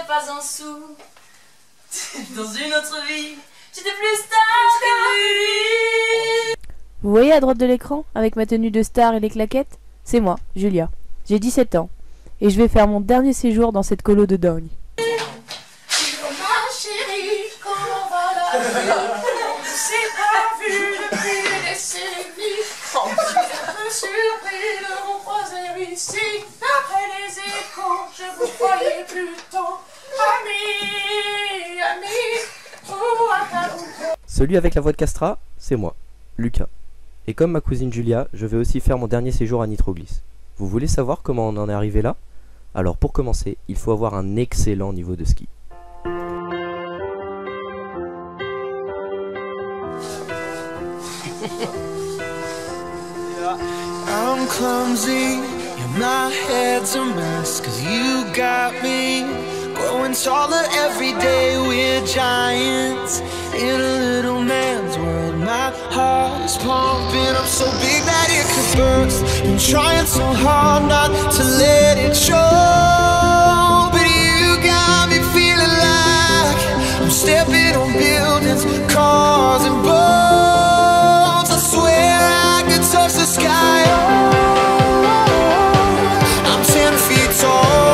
pas un sou. Dans une autre vie, j'étais plus star que lui. Vous voyez à droite de l'écran, avec ma tenue de star et les claquettes? C'est moi, Julia. J'ai 17 ans. Et je vais faire mon dernier séjour dans cette colo de dingue. Ma chérie, comment va la vie? On ne s'est pas vu depuis des décennies. Je suis un peu surpris de vous croiser ici. D'après les échos, je vous croyais plutôt ami, ou un tabou. Celui avec la voix de Castra, c'est moi, Lucas. Et comme ma cousine Julia, je vais aussi faire mon dernier séjour à Nitroglyce. Vous voulez savoir comment on en est arrivé là? Alors pour commencer, il faut avoir un excellent niveau de ski. I'm clumsy, yeah, my head's a mess, 'cause you got me growing taller every day. We're giants in a little man's world. My heart is pumping up so big that it could burst. Been trying so hard not to let it show, but you got me feeling like I'm stepping on buildings, cars and boats. I swear I could touch the sky. I'm 10 feet tall.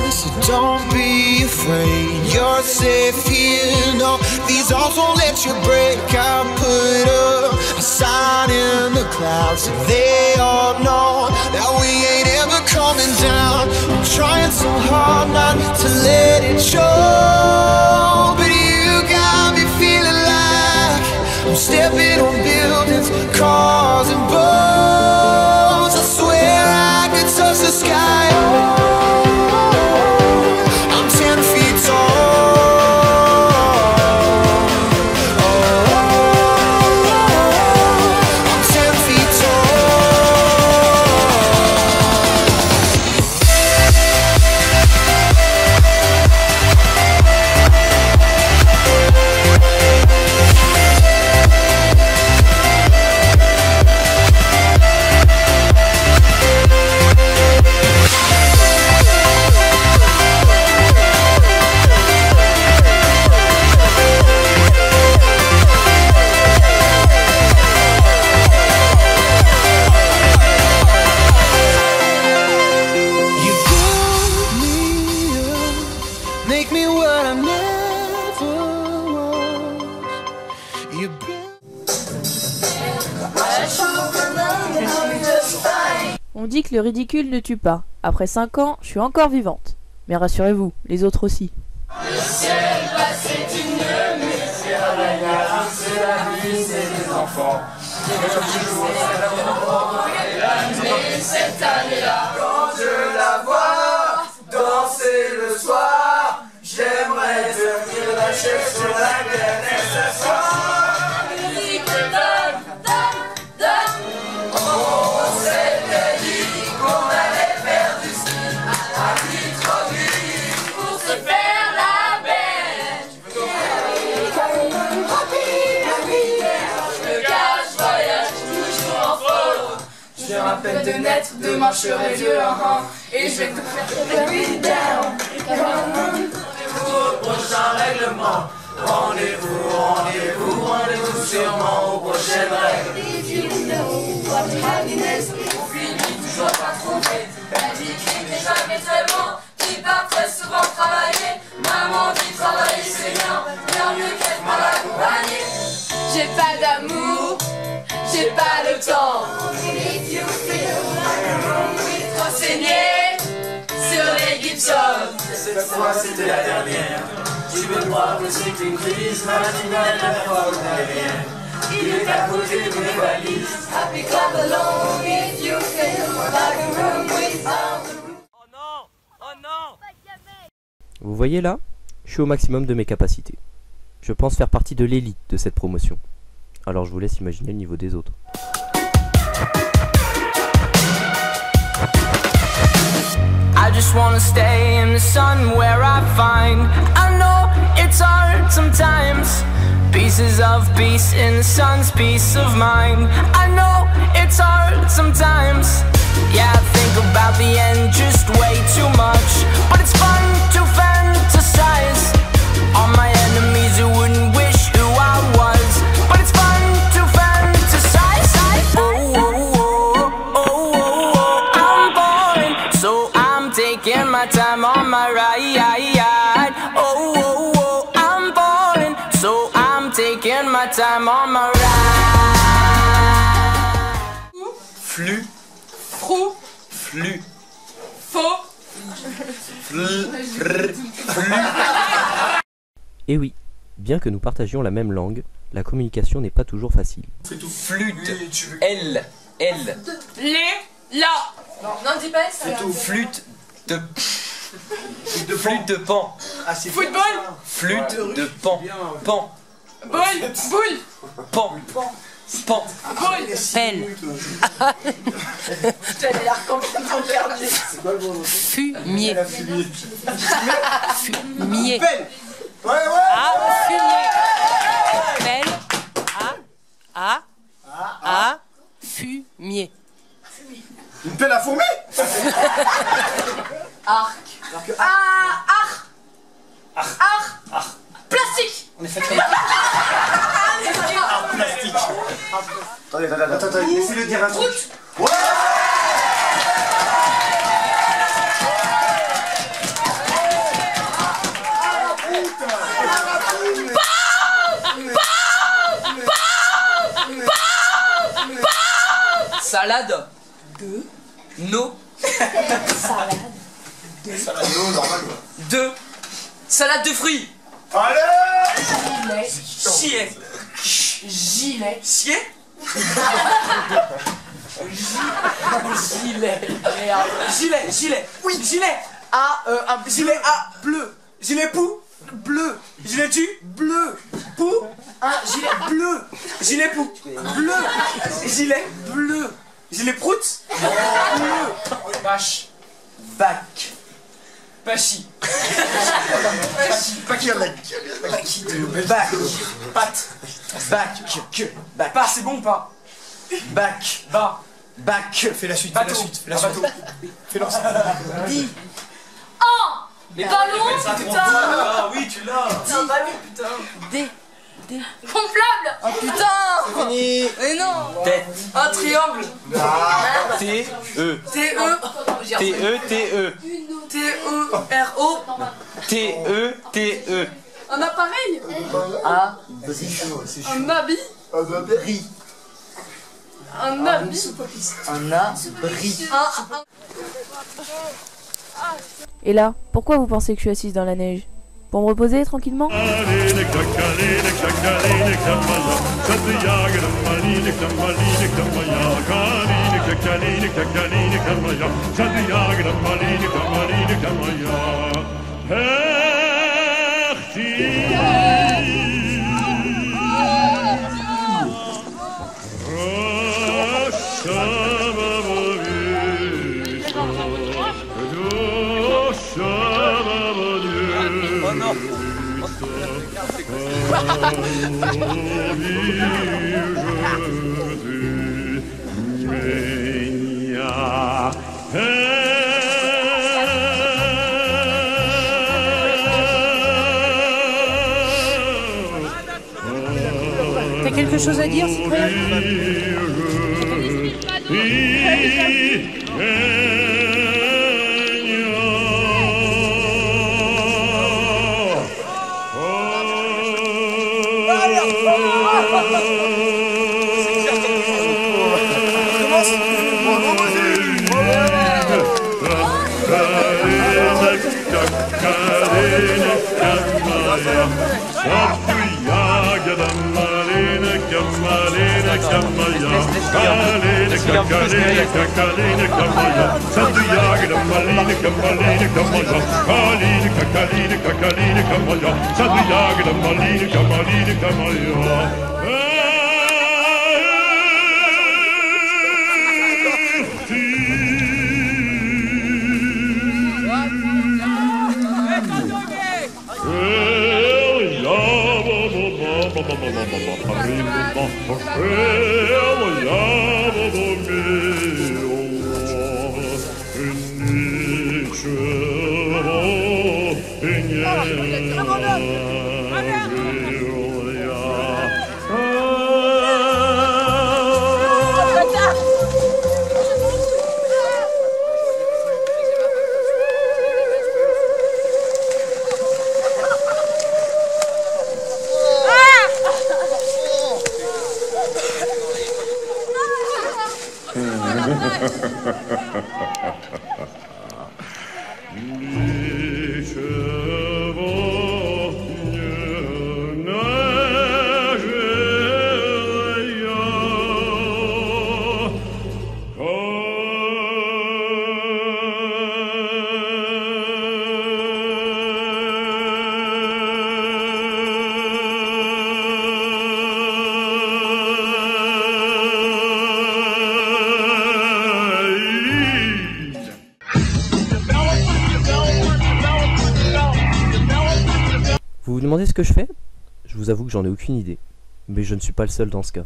So don't be afraid, you're safe here. No, these arms won't let you break. I put up a sign in the clouds so they all know that we ain't ever coming down. I'm trying so hard not to let it show, but you got me feeling like I'm stepping on buildings, cars and boats. I swear I could touch the sky. Make me what I never was. You On dit que le ridicule ne tue pas. Après 5 ans, je suis encore vivante. Mais rassurez-vous, les autres aussi. Le ciel bas, c'est une nuit. C'est la vie, c'est des enfants. Mais cette année-là, quand je la vois danser le soir, j'aimerais devenir la chef sur la planète ce soir. Musique donne, on s'était dit qu'on allait faire du ski à Nitroglyce pour se faire la belle. Je me cache, voyage toujours en faute. Je me rappelle de naître, demain je serai vieux, et je vais te faire baby down. Rendez-vous au prochain règlement. Rendez-vous sûrement aux prochaines règles. If you know what happiness, on finit toujours par trouver. La vie qui n'est jamais très bon, qui part très souvent travailler. Maman dit travailler c'est bien, bien mieux qu'être mal accompagné. J'ai pas d'amour, j'ai pas le temps. If you feel like a room with renseigné sur les Gibson. Cette fois c'était la dernière. Tu peux croire que c'est une crise, matinale la fois derrière. Il est à côté de mes valises. Happy clap along if you feel like a room without the roof. Oh non! Oh non! Vous voyez là, je suis au maximum de mes capacités. Je pense faire partie de l'élite de cette promotion. Alors je vous laisse imaginer le niveau des autres. I just wanna stay in the sun where I find I know it's hard sometimes. Pieces of peace in the sun's peace of mind. I know it's hard sometimes. Yeah, I think about the end just way too much. But it's fun to fantasize on my enemies who wouldn't wish who I was. But it's fun to fantasize. Oh, oh, oh, oh, oh, oh. I'm falling, so I'm taking my time on my ride. Oh, oh, oh, I'm falling, so I'm taking my time on my ride. Flux, Frou, flux, faux, Et oui, bien que nous partagions la même langue, la communication n'est pas toujours facile. flûte, L, L, les, la. Non, dis pas ça. flûte de flûte de pan, Football, flûte de pan, pan, boule, boule, pan, pan, boule. Pelle. J'avais l'air complètement perdu. Fumier. Fumier. Ouais, ouais. Ah, fumier. Pelle. A. Fumier. Une pelle à fourmi. Arc. Plastique. On est fait plastique. Attendez, laissez-le dire un truc. Ouais. salade, no, salade de fruits. Allez. Chier. Gilet. Chier. Gilet. Merde. Gilet. Oui, gilet. Un gilet bleu. Gilet pou. Bleu. Gilet tu. Bleu. Pou. Un gilet bleu. Gilet pou. Bleu. Gilet bleu. Gilet prout. Bleu. Vache. Bac. Pachi. Pas qui en a. Bac. Patte. Bac. Bac. Pas, c'est bon pas. Bac. Va. Bac. Fais la suite. Bateau. Fais la suite. Fais l'ensemble. Dis. Mais ballon, putain. Ah oui, tu l'as. Putain, ballon, putain. D. Gonflable. Oh putain. Fini. Mais non. Tête. Un triangle. T-E. T-E. T-E. T-E-R-O. T-E. Un appareil. Un habit. Un habit. Et là, pourquoi vous pensez que je suis assise dans la neige? Pour me reposer tranquillement? T'as quelque chose à dire, Cyprien? Vous vous demandez ce que je fais? Je vous avoue que j'en ai aucune idée. Mais je ne suis pas le seul dans ce cas.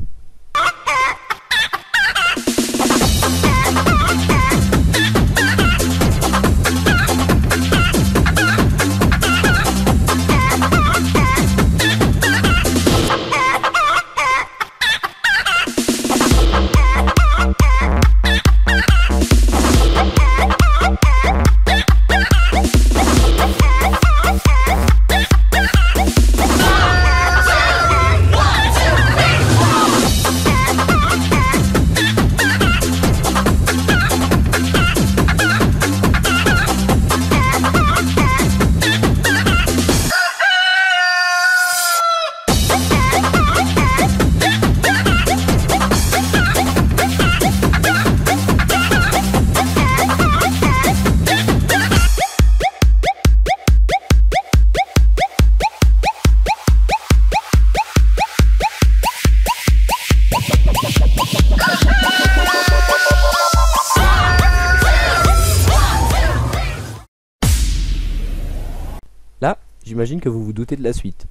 Là, j'imagine que vous vous doutez de la suite.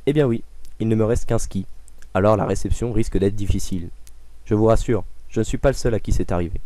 Eh bien oui, il ne me reste qu'un ski. Alors la réception risque d'être difficile. Je vous rassure, je ne suis pas le seul à qui c'est arrivé.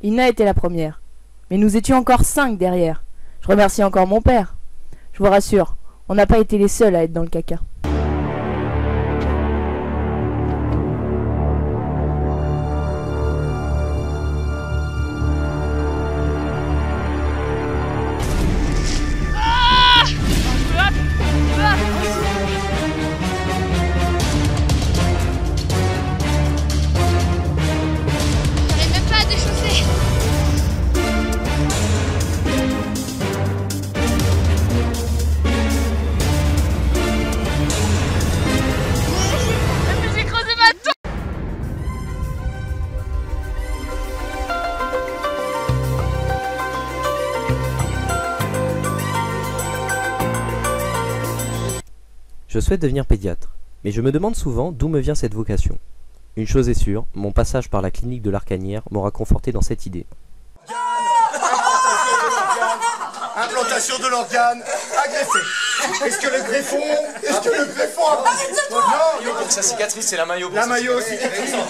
Ina était la première, mais nous étions encore 5 derrière. Je remercie encore mon père. Je vous rassure, on n'a pas été les seuls à être dans le caca. Je souhaite devenir pédiatre, mais je me demande souvent d'où me vient cette vocation. Une chose est sûre, mon passage par la clinique de l'Arcanière m'aura conforté dans cette idée. Implantation de l'organe agressé. Est-ce que le greffon a... Non, Sa cicatrice, c'est la maillot. la maillot cicatrisante.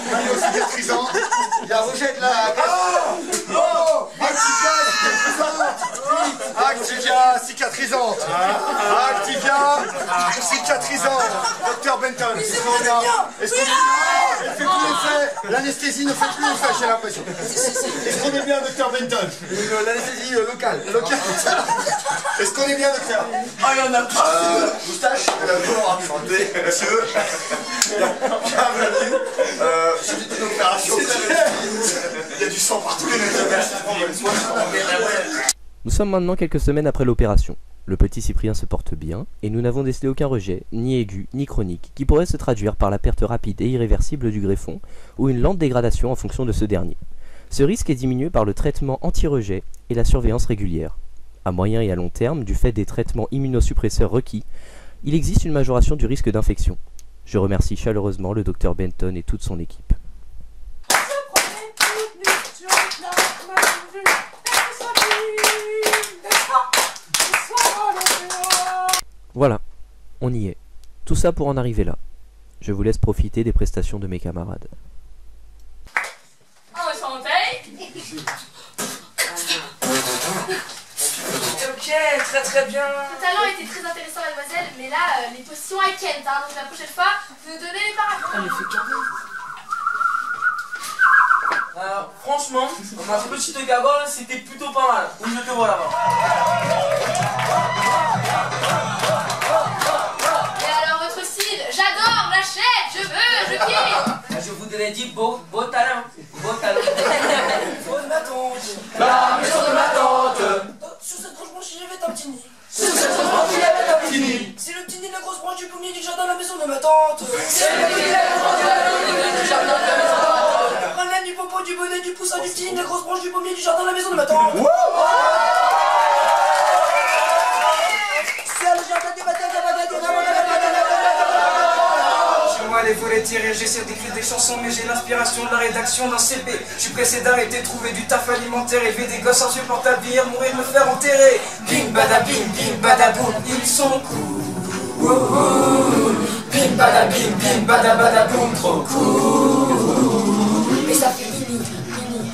Il y a rejet de la... Activia cicatrisante. Activia cicatrisante. Docteur Benton, est-ce qu'on est bien? Elle fait plus l'effet. L'anesthésie ne fait plus l'effet, j'ai l'impression. Est-ce qu'on est bien, docteur Benton? L'anesthésie locale. Est-ce qu'on est bien, docteur? Ah, il y en a moustache. Bonjour, enchanté, monsieur. Bienvenue. C'est une opération très réussie. Il y a du sang partout, les mecs. Nous sommes maintenant quelques semaines après l'opération. Le petit Cyprien se porte bien, et nous n'avons décelé aucun rejet, ni aigu, ni chronique, qui pourrait se traduire par la perte rapide et irréversible du greffon, ou une lente dégradation en fonction de ce dernier. Ce risque est diminué par le traitement anti-rejet et la surveillance régulière. À moyen et à long terme, du fait des traitements immunosuppresseurs requis, il existe une majoration du risque d'infection. Je remercie chaleureusement le Dr Benton et toute son équipe. Voilà, on y est. Tout ça pour en arriver là. Je vous laisse profiter des prestations de mes camarades. Ok, très bien. Le talent était très intéressant, mademoiselle, mais là, les positions à Kent, hein, donc la prochaine fois, vous nous donnez les parapluies. Franchement, ma petite gabole, c'était plutôt pas mal. Où je te vois là-bas. Et alors, votre style, j'adore, j'achète, je veux, je kiffe. Je voudrais dire beau talent. Beau talent. La maison de ma tante. Sous cette grosse branche, j'avais un petit nid. Sous cette grosse branche, il y avait un petit nid. C'est le petit nid de la grosse branche du pommier du jardin de la maison de ma tante. C'est le petit nid de la grosse branche du jardin de la maison de ma tante. Un laine, du pompon, du bonnet, du poussin, du petit nid de la grosse branche du pommier du jardin de la maison de ma tante. C'est le jardin des batailles. Les volets tirés, j'essaie d'écrire des chansons, mais j'ai l'inspiration de la rédaction d'un CP. Je suis pressé d'arrêter, trouver du taf alimentaire, élever des gosses insupportables, vieillir, mourir, me faire enterrer. Bing badabing, bing badaboum, ils sont cool. Bing badabing, bing badabadaboum, trop cool. Mais ça fait mini, mini,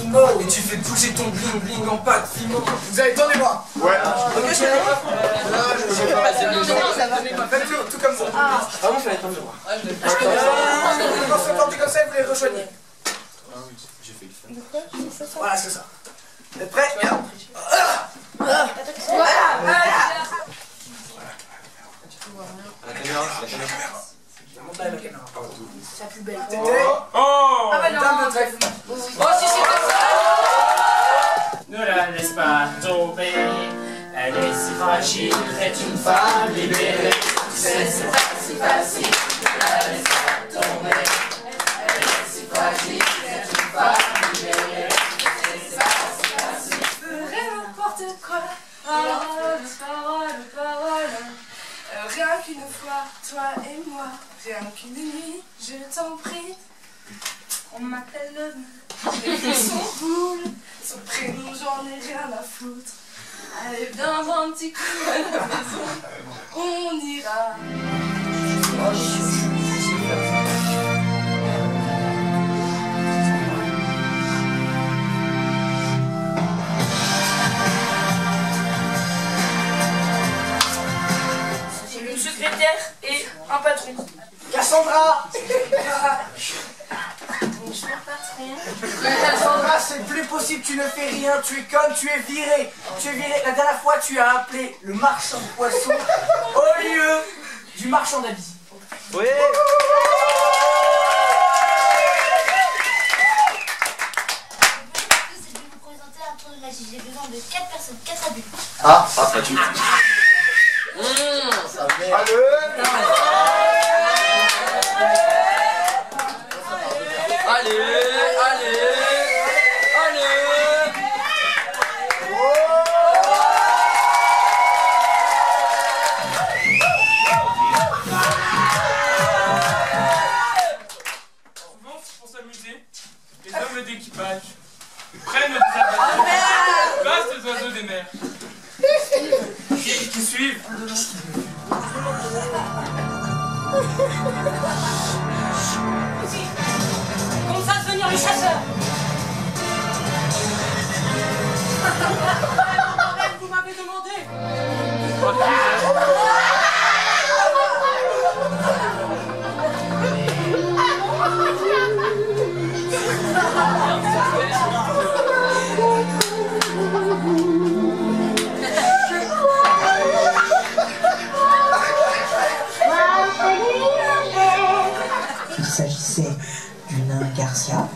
mo. Et tu fais bouger ton bling bling en pâte fimo. Vous avez tendez-moi. Ouais. Ok, je fais faites-le tout comme ça. Ah bon, fallait attendre moi. Quand c'est planté comme ça, vous les rejoignez. Voilà, c'est ça. Vous êtes prêts? Monte là la caméra. C'est la plus belle. Oh, dame de trèfle. Oh, si c'est comme ça. Ne la laisse pas tomber, elle est si fragile, est une femme libérée. C'est pas si facile, ne la laisse pas tomber, elle est si fragile, est une femme libérée. C'est pas si facile. Je ferai n'importe quoi. Parole. Rien qu'une fois, toi et moi. Rien qu'une nuit, je t'en prie. On m'appelle le son roule. Son prénom, j'en ai rien à foutre. Allez, viens voir un petit coup à la maison. On ira. Un patron. Cassandra. Bonjour patron. Cassandra, c'est plus possible, tu ne fais rien, tu es conne, tu es virée. Tu es virée. La dernière fois, tu as appelé le marchand de poissons au lieu du marchand d'habits. Oui. Je vais vous présenter un tour de magie. J'ai besoin de 4 personnes, 4 adultes. Ah, pas du tout. Allez. Pour s'amuser, les hommes d'équipage prennent des abattoirs, passent les oiseaux des mers. Qui suivent. Qu'on fasse venir les chasseurs. Vous m'avez demandé. Il s'agissait du nain Garcia.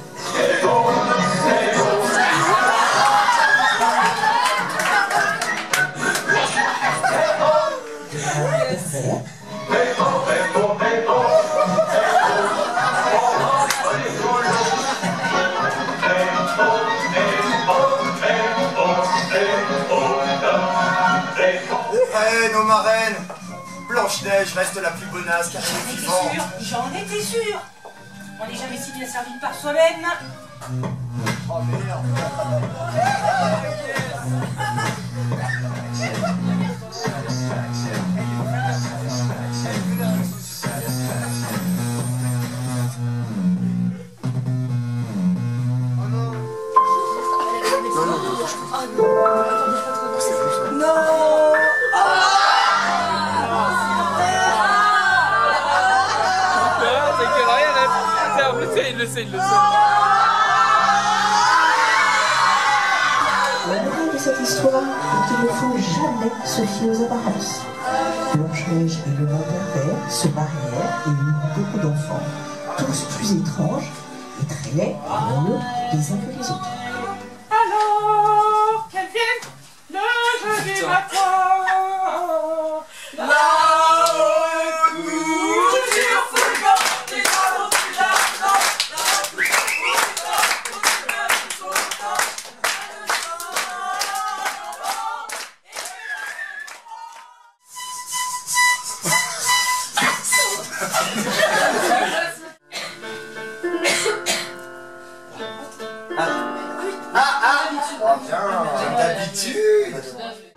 Eh, nos marraines. Blanche-Neige reste la plus bonasse car elle est vivante. J'en étais sûr. On n'est jamais si bien servi par soi-même. Oh merde. Il le sait. La morale de cette histoire est qu'il ne faut jamais se fier aux apparences. Blanche-Neige et le nain pervers se marièrent et eurent beaucoup d'enfants, tous plus étranges et très laids et heureux les uns que les autres. Alors, qu'elle vienne le jeudi matin. Comme d'habitude.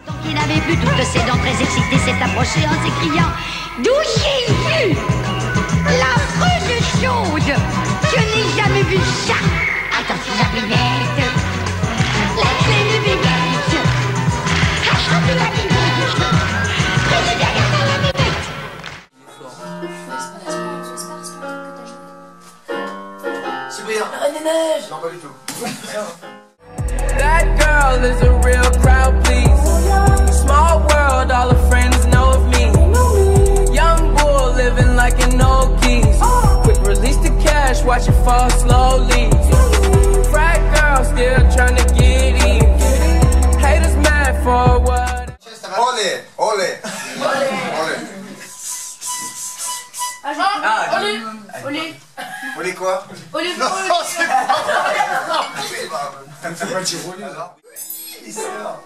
Donc il avait vu toutes ses dents très excitées, s'est approché en s'écriant « D'où j'ai vu l'affreuse chose! Je n'ai jamais vu ça! Attention la bébête! La clé de bébête! Attrapez la bébête! Prenez bien garde à la bébête! » Cyprien. La Reine des Neiges. Non, pas du tout. That girl is a real crowd, please. Small world, all her friends know of me. Young bull living like an old geese. Quick release the cash, watch it fall slowly. Frat girl still trying to get in. Haters mad for what? Olé, olé. Olé. Olé. Olé quoi? Olé. Non, c'est pas c'est pas Tiroli, là. Oui, sœur.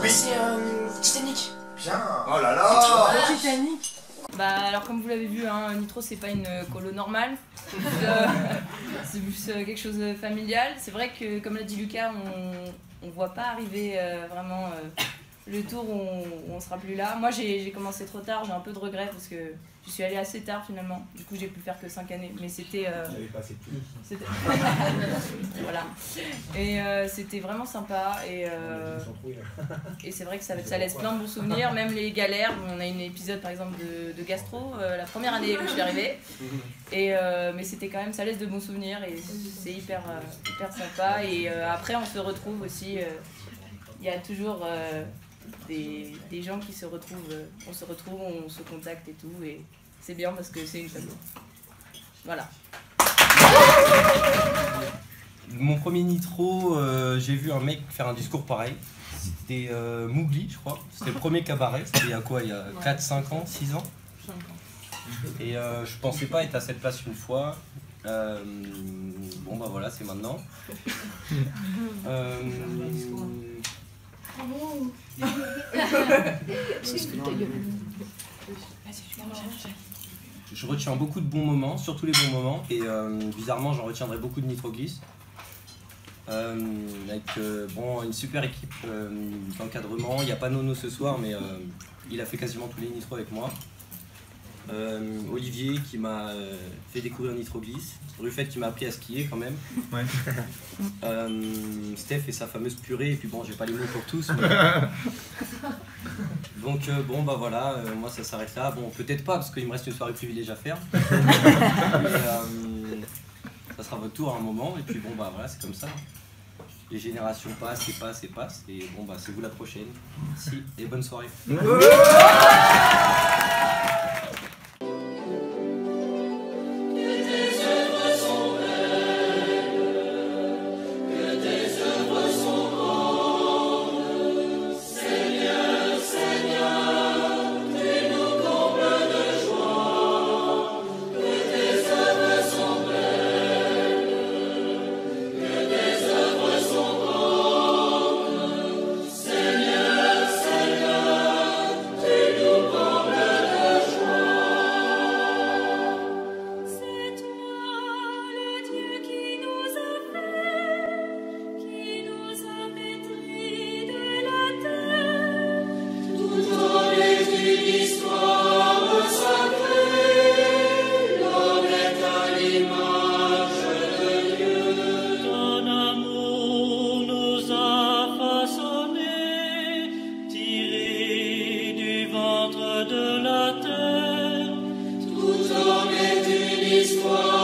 Oui. C'est Titanic. Bien. Oh là là. Titanic. Bah alors comme vous l'avez vu, hein, Nitro c'est pas une colo normale, c'est plus quelque chose de familial. C'est vrai que comme l'a dit Lucas, on voit pas arriver vraiment le tour où on sera plus là. Moi j'ai commencé trop tard, j'ai un peu de regret parce que je suis allée assez tard finalement. Du coup j'ai pu faire que 5 années, mais c'était... voilà. Et c'était vraiment sympa et c'est vrai que ça laisse plein de bons souvenirs, même les galères. On a un épisode par exemple de gastro, la première année où je suis arrivée. Mais c'était quand même, ça laisse de bons souvenirs et c'est hyper sympa. Et après on se retrouve aussi, il y a toujours des gens qui se retrouvent, on se retrouve, on se contacte et tout, et c'est bien parce que c'est une famille. Voilà. Mon premier nitro, j'ai vu un mec faire un discours pareil. C'était Mougli, je crois. C'était le premier cabaret. C'était il y a quoi? Il y a 4, 5 ans, 6 ans. 5 ans. Et je pensais pas être à cette place une fois. Bon bah voilà, c'est maintenant. Je retiens beaucoup de bons moments, surtout les bons moments, et bizarrement j'en retiendrai beaucoup de Nitroglisse. Avec une super équipe d'encadrement. Il n'y a pas Nono ce soir, mais il a fait quasiment tous les nitros avec moi. Olivier qui m'a fait découvrir Nitroglisse. Ruffet qui m'a appris à skier quand même. Ouais. Steph et sa fameuse purée, et puis bon, j'ai pas les mots pour tous. Mais... Donc bon bah voilà, moi ça s'arrête là. Bon, peut-être pas parce qu'il me reste une soirée privilégiée à faire. Mais, ça sera votre tour à un moment, et puis bon bah voilà, c'est comme ça. Les générations passent et passent et passent, et bon bah c'est vous la prochaine. Merci et bonne soirée. De la terre, tout en est une histoire.